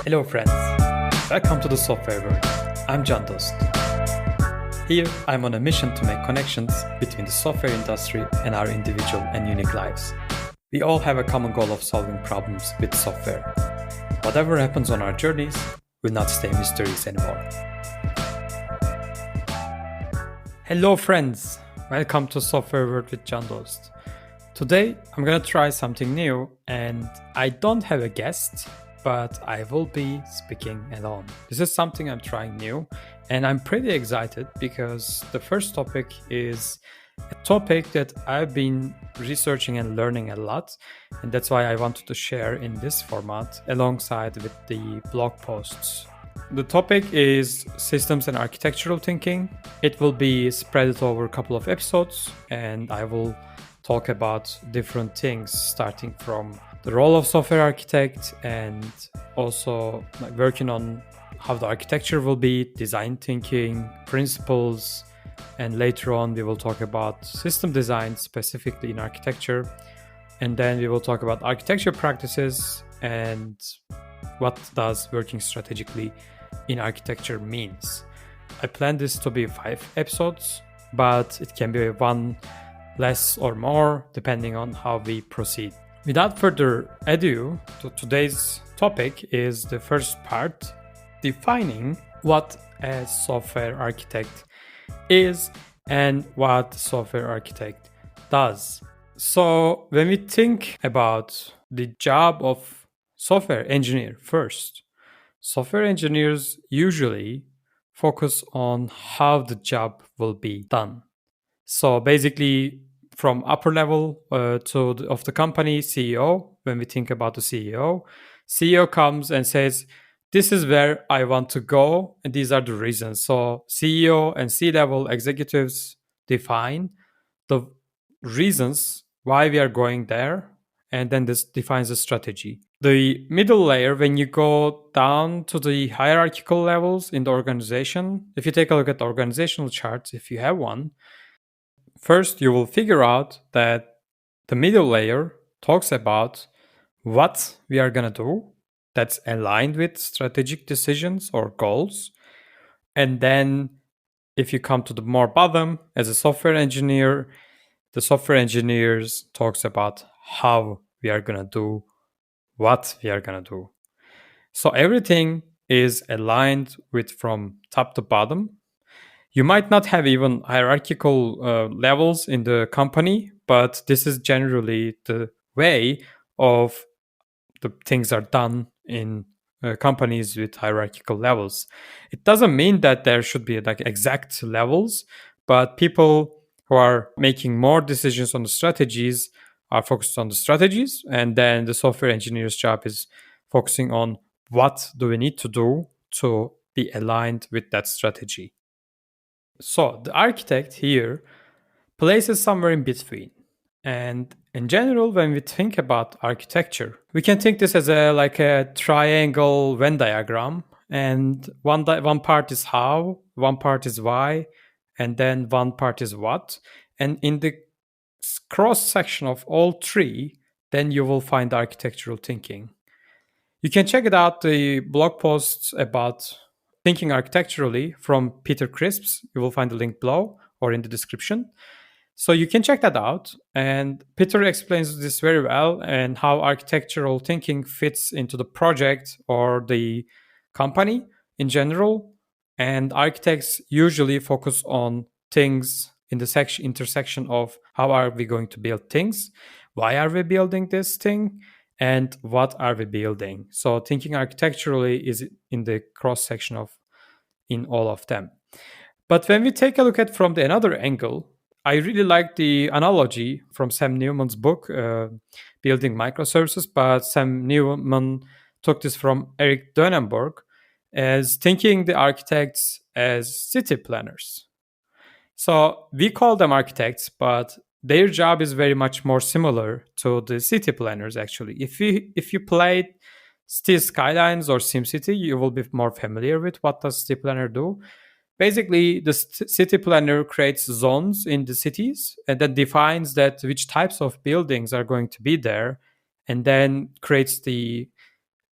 Hello friends, welcome to the Software World. I'm Can Dost. Here I'm on a mission to make connections between the software industry and our individual and unique lives. We all have a common goal of solving problems with software. Whatever happens on our journeys will not stay mysterious anymore. Hello friends, welcome to Software World with Can Dost. Today I'm gonna try something new and I don't have a guest, but I will be speaking alone. This is something I'm trying new and I'm pretty excited because the first topic is a topic that I've been researching and learning a lot, and that's why I wanted to share in this format alongside with the blog posts. The topic is systems and architectural thinking. It will be spread over a couple of episodes and I will talk about different things starting from the role of software architect and also working on how the architecture will be, design thinking, principles, and later on we will talk about system design specifically in architecture, and then we will talk about architecture practices and what does working strategically in architecture means. I plan this to be 5 episodes, but it can be one less or more depending on how we proceed. Without further ado, today's topic is the first part, defining what a software architect is and what software architect does. So when we think about the job of software engineer first, software engineers usually focus on how the job will be done. So basically, from upper level of the company, CEO, when we think about the CEO comes and says, this is where I want to go, and these are the reasons. So CEO and C-level executives define the reasons why we are going there, and then this defines the strategy. The middle layer, when you go down to the hierarchical levels in the organization, if you take a look at the organizational charts, if you have one, first, you will figure out that the middle layer talks about what we are going to do that's aligned with strategic decisions or goals. And then if you come to the more bottom, as a software engineer, the software engineers talks about how we are going to do what we are going to do. So everything is aligned with from top to bottom. You might not have even hierarchical levels in the company, but this is generally the way of the things are done in companies with hierarchical levels. It doesn't mean that there should be like exact levels, but people who are making more decisions on the strategies are focused on the strategies, and then the software engineer's job is focusing on what do we need to do to be aligned with that strategy. So the architect here places somewhere in between. And in general, when we think about architecture, we can think this as like a triangle Venn diagram. And one part is how, one part is why, and then one part is what. And in the cross section of all three, then you will find architectural thinking. You can check it out, the blog posts about thinking architecturally from Peter Crisps. You will find the link below or in the description. So you can check that out. And Peter explains this very well and how architectural thinking fits into the project or the company in general. And architects usually focus on things in the intersection of how are we going to build things, why are we building this thing, and what are we building. So thinking architecturally is in the cross section of in all of them. But when we take a look at from the another angle, I really like the analogy from Sam Newman's book, Building Microservices, but Sam Newman took this from Eric Dönenberg as thinking the architects as city planners. So we call them architects, but their job is very much more similar to the city planners, actually. If you played Cities Skylines or SimCity, you will be more familiar with what does city planner do. Basically, the city planner creates zones in the cities and then defines that which types of buildings are going to be there, and then creates the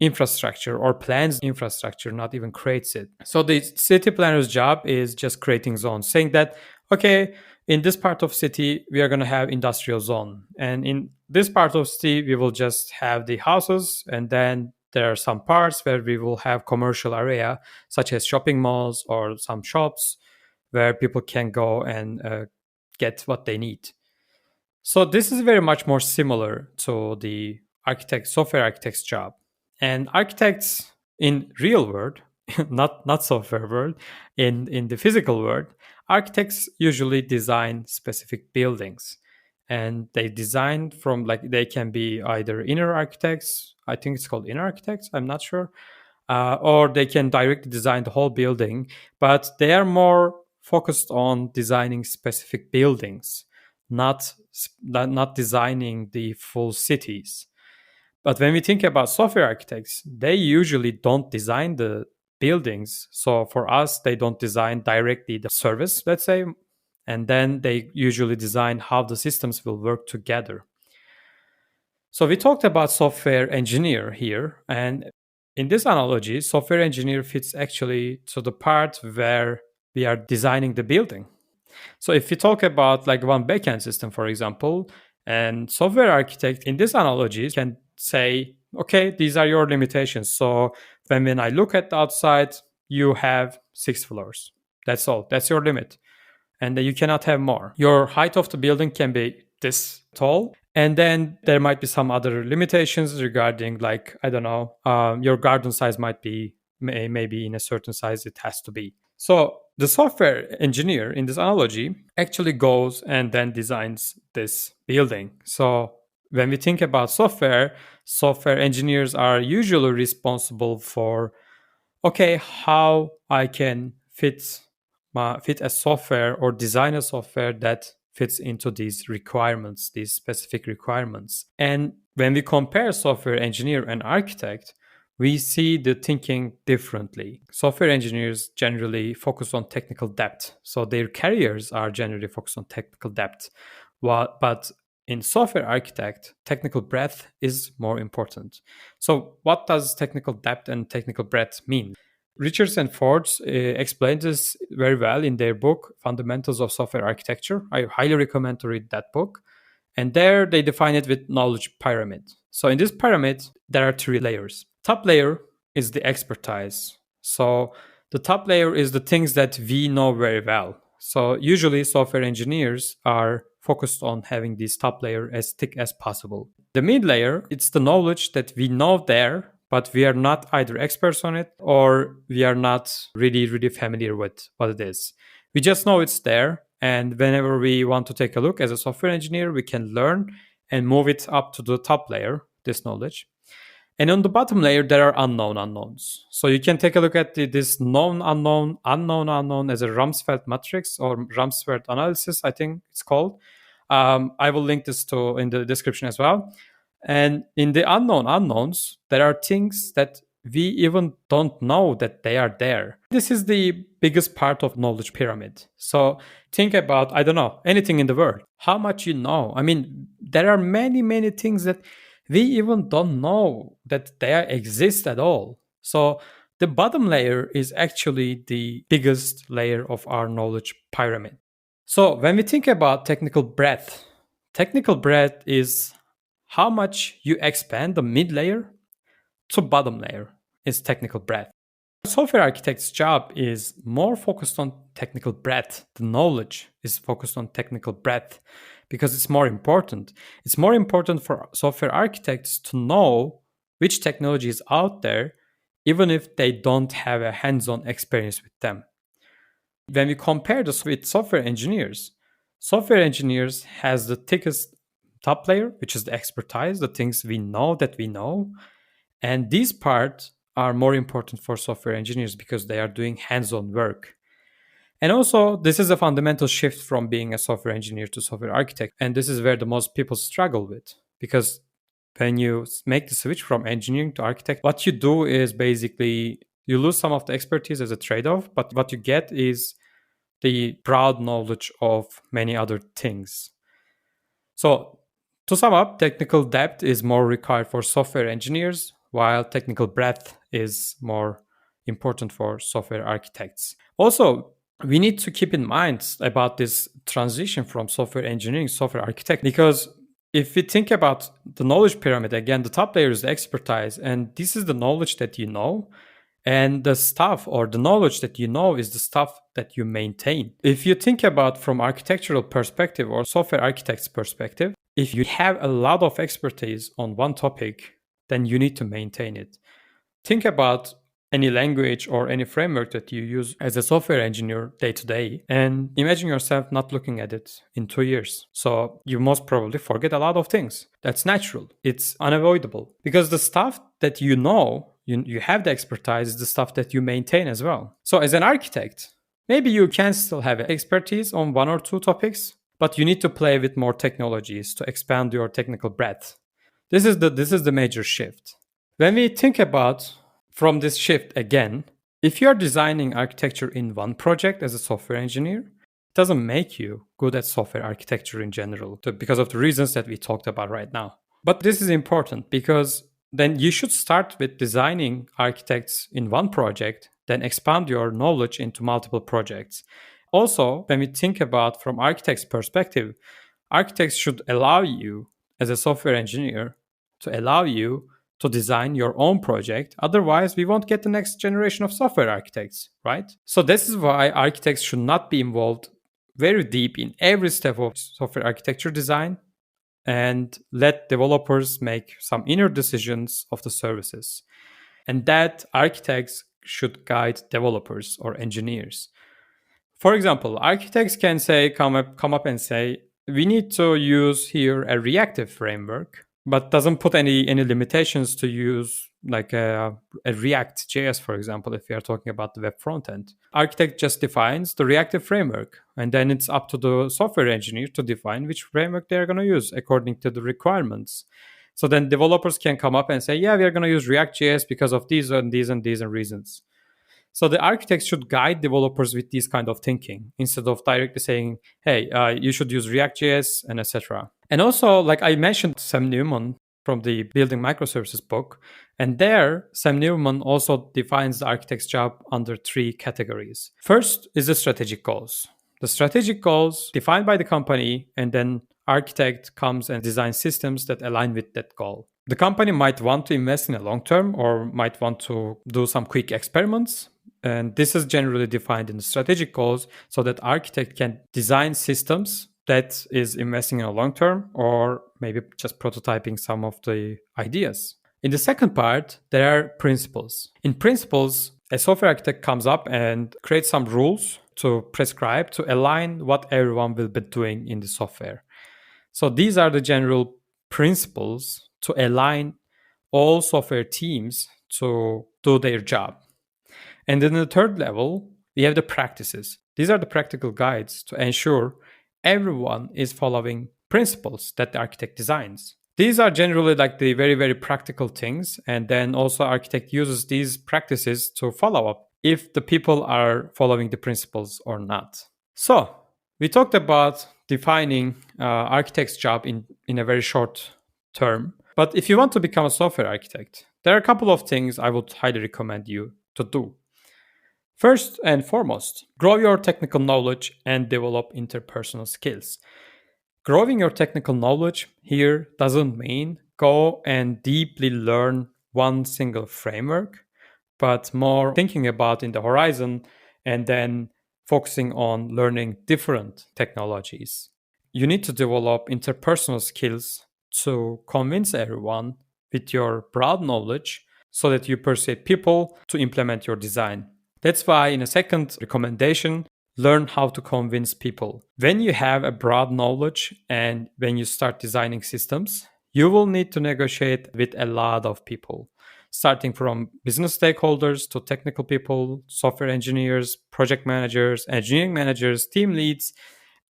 infrastructure or plans infrastructure, not even creates it. So the city planner's job is just creating zones, saying that, okay, in this part of city, we are going to have industrial zone. And in this part of city, we will just have the houses. And then there are some parts where we will have commercial area, such as shopping malls or some shops where people can go and get what they need. So this is very much more similar to the software architect's job. And architects in real world, not software world, in the physical world, architects usually design specific buildings. And they design from, like, they can be either inner architects, I think it's called inner architects, I'm not sure, or they can directly design the whole building, but they are more focused on designing specific buildings, not designing the full cities. But when we think about software architects, they usually don't design the buildings. So for us, they don't design directly the service, let's say, and then they usually design how the systems will work together. So we talked about software engineer here, and in this analogy, software engineer fits actually to the part where we are designing the building. So if we talk about like one backend system, for example, and software architect in this analogy can say, okay, these are your limitations. So when I look at the outside, you have 6 floors. That's all. That's your limit. And you cannot have more. Your height of the building can be this tall. And then there might be some other limitations regarding, like, I don't know, your garden size might be maybe in a certain size it has to be. So the software engineer in this analogy actually goes and then designs this building. So when we think about software engineers are usually responsible for, okay, how I can fit a software or design a software that fits into these requirements, these specific requirements. And when we compare software engineer and architect, we see the thinking differently. Software engineers generally focus on technical depth. So their careers are generally focused on technical depth. But in software architect, technical breadth is more important. So what does technical depth and technical breadth mean? Richards and Forbes explained this very well in their book, Fundamentals of Software Architecture. I highly recommend to read that book. And there they define it with knowledge pyramid. So in this pyramid, there are 3 layers. Top layer is the expertise. So the top layer is the things that we know very well. So usually software engineers are focused on having this top layer as thick as possible. The mid layer, it's the knowledge that we know there, but we are not either experts on it or we are not really, really familiar with what it is. We just know it's there. And whenever we want to take a look as a software engineer, we can learn and move it up to the top layer, this knowledge. And on the bottom layer, there are unknown unknowns. So you can take a look at this known unknown, unknown unknown as a Rumsfeld matrix or Rumsfeld analysis, I think it's called. I will link this in the description as well. And in the unknown unknowns, there are things that we even don't know that they are there. This is the biggest part of knowledge pyramid. So think about, I don't know, anything in the world. How much you know? I mean, there are many, many things that we even don't know that they exist at all. So the bottom layer is actually the biggest layer of our knowledge pyramid. So when we think about technical breadth is how much you expand the mid layer to bottom layer is technical breadth. The software architect's job is more focused on technical breadth. The knowledge is focused on technical breadth because it's more important. It's more important for software architects to know which technology is out there, even if they don't have a hands-on experience with them. When we compare this with software engineers has the thickest top layer, which is the expertise, the things we know that we know. And these parts are more important for software engineers because they are doing hands-on work. And also, this is a fundamental shift from being a software engineer to software architect. And this is where the most people struggle with, because when you make the switch from engineering to architect, what you do is basically you lose some of the expertise as a trade-off, but what you get is the broad knowledge of many other things. So to sum up, technical depth is more required for software engineers, while technical breadth is more important for software architects. Also, we need to keep in mind about this transition from software engineering to software architect, because if we think about the knowledge pyramid, again, the top layer is the expertise, and this is the knowledge that you know. And the stuff or the knowledge that you know is the stuff that you maintain. If you think about from architectural perspective or software architect's perspective, if you have a lot of expertise on one topic, then you need to maintain it. Think about any language or any framework that you use as a software engineer day to day, and imagine yourself not looking at it in 2 years. So you most probably forget a lot of things. That's natural. It's unavoidable because the stuff that you know, you have the expertise, is the stuff that you maintain as well. So as an architect, maybe you can still have expertise on one or two topics, but you need to play with more technologies to expand your technical breadth. This is the major shift. When we think about from this shift again, if you're designing architecture in one project as a software engineer, it doesn't make you good at software architecture in general because of the reasons that we talked about right now. But this is important because then you should start with designing architects in one project, then expand your knowledge into multiple projects. Also, when we think about from architect's perspective, architects should allow you as a software engineer to allow you to design your own project. Otherwise, we won't get the next generation of software architects, right? So this is why architects should not be involved very deep in every step of software architecture design and let developers make some inner decisions of the services. And that architects should guide developers or engineers. For example, architects can say, come up and say, we need to use here a reactive framework, but doesn't put any limitations to use like a React.js, for example, if we are talking about the web frontend. Architect just defines the reactive framework, and then it's up to the software engineer to define which framework they're going to use according to the requirements. So then developers can come up and say, yeah, we are going to use React.js because of these and these and these and reasons. So the architects should guide developers with this kind of thinking instead of directly saying, hey, you should use React.js and etc. And also, like I mentioned, Sam Newman from the Building Microservices book, and there Sam Newman also defines the architect's job under 3 categories. First is the strategic goals. The strategic goals defined by the company, and then architect comes and designs systems that align with that goal. The company might want to invest in a long term or might want to do some quick experiments. And this is generally defined in the strategic goals so that architect can design systems that is investing in a long term or maybe just prototyping some of the ideas. In the second part, there are principles. In principles, a software architect comes up and creates some rules to prescribe to align what everyone will be doing in the software. So these are the general principles to align all software teams to do their job. And then the third level, we have the practices. These are the practical guides to ensure everyone is following principles that the architect designs. These are generally like the very, very practical things. And then also architect uses these practices to follow up if the people are following the principles or not. So we talked about defining architect's job in a very short term. But if you want to become a software architect, there are a couple of things I would highly recommend you to do. First and foremost, grow your technical knowledge and develop interpersonal skills. Growing your technical knowledge here doesn't mean go and deeply learn one single framework, but more thinking about in the horizon and then focusing on learning different technologies. You need to develop interpersonal skills to convince everyone with your broad knowledge so that you persuade people to implement your design. That's why in a second recommendation, learn how to convince people. When you have a broad knowledge and when you start designing systems, you will need to negotiate with a lot of people, starting from business stakeholders to technical people, software engineers, project managers, engineering managers, team leads,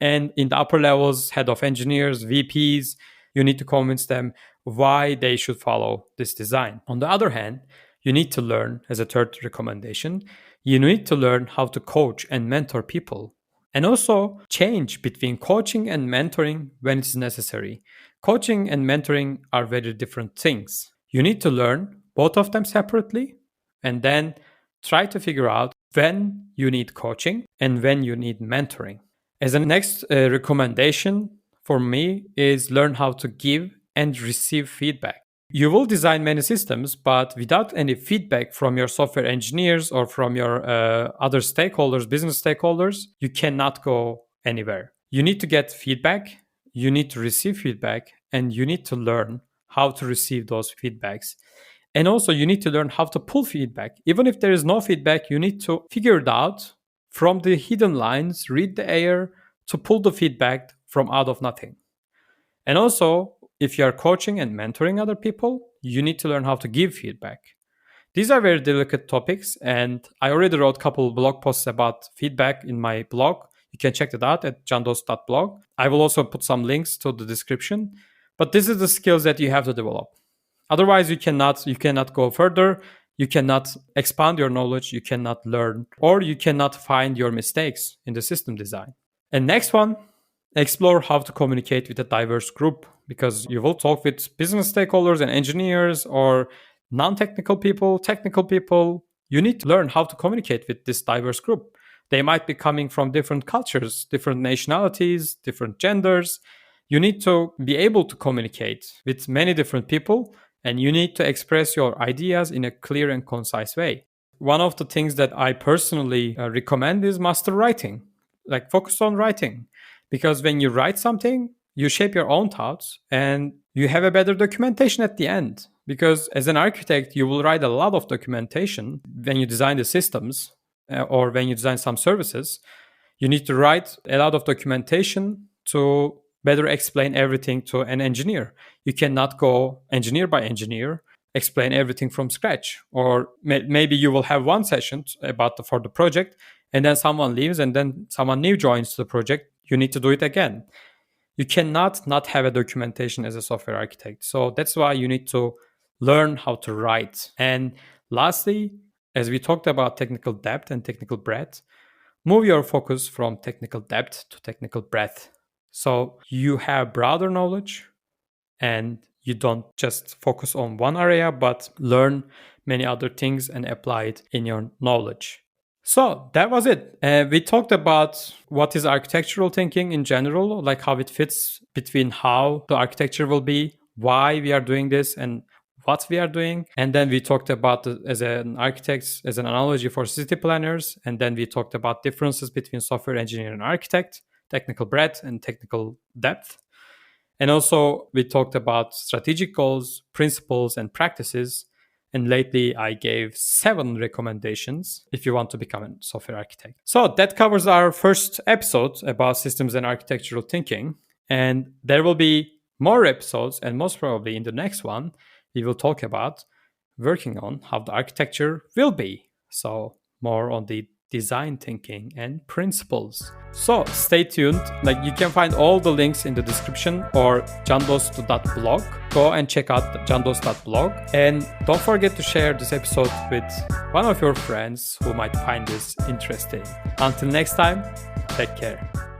and in the upper levels, head of engineers, VPs. You need to convince them why they should follow this design. On the other hand, you need to learn, as a third recommendation, you need to learn how to coach and mentor people. And also change between coaching and mentoring when it's necessary. Coaching and mentoring are very different things. You need to learn both of them separately, and then try to figure out when you need coaching and when you need mentoring. As a next recommendation for me is learn how to give and receive feedback. You will design many systems, but without any feedback from your software engineers or from your other stakeholders, business stakeholders, you cannot go anywhere. You need to get feedback, you need to receive feedback, and you need to learn how to receive those feedbacks. And also, you need to learn how to pull feedback. Even if there is no feedback, you need to figure it out from the hidden lines, read the air to pull the feedback from out of nothing. And also, if you are coaching and mentoring other people, you need to learn how to give feedback. These are very delicate topics, and I already wrote a couple of blog posts about feedback in my blog. You can check that out at jandost.blog. I will also put some links to the description. But this is the skills that you have to develop. Otherwise, you cannot go further. You cannot expand your knowledge. You cannot learn, or you cannot find your mistakes in the system design. And next one, explore how to communicate with a diverse group, because you will talk with business stakeholders and engineers or non-technical people, technical people. You need to learn how to communicate with this diverse group. They might be coming from different cultures, different nationalities, different genders. You need to be able to communicate with many different people, and you need to express your ideas in a clear and concise way. One of the things that I personally recommend is master writing. Like, focus on writing, because when you write something, you shape your own thoughts and you have a better documentation at the end. Because as an architect, you will write a lot of documentation when you design the systems or when you design some services. You need to write a lot of documentation to better explain everything to an engineer. You cannot go engineer by engineer, explain everything from scratch. Or maybe you will have one session for the project, and then someone leaves, and then someone new joins the project. You need to do it again. You cannot not have a documentation as a software architect. So that's why you need to learn how to write. And lastly, as we talked about technical depth and technical breadth, move your focus from technical depth to technical breadth. So you have broader knowledge and you don't just focus on one area, but learn many other things and apply it in your knowledge. So that was it. We talked about what is architectural thinking in general, like how it fits between how the architecture will be, why we are doing this, and what we are doing. And then we talked about as an architect, as an analogy for city planners. And then we talked about differences between software engineer and architect, technical breadth and technical depth. And also we talked about strategic goals, principles, and practices. And lately I gave 7 recommendations if you want to become a software architect. So that covers our first episode about systems and architectural thinking. And there will be more episodes, and most probably in the next one, we will talk about working on how the architecture will be. So more on the design thinking and principles. So stay tuned. Like, you can find all the links in the description or jandost.blog. Go and check out jandost.blog. And don't forget to share this episode with one of your friends who might find this interesting. Until next time, take care.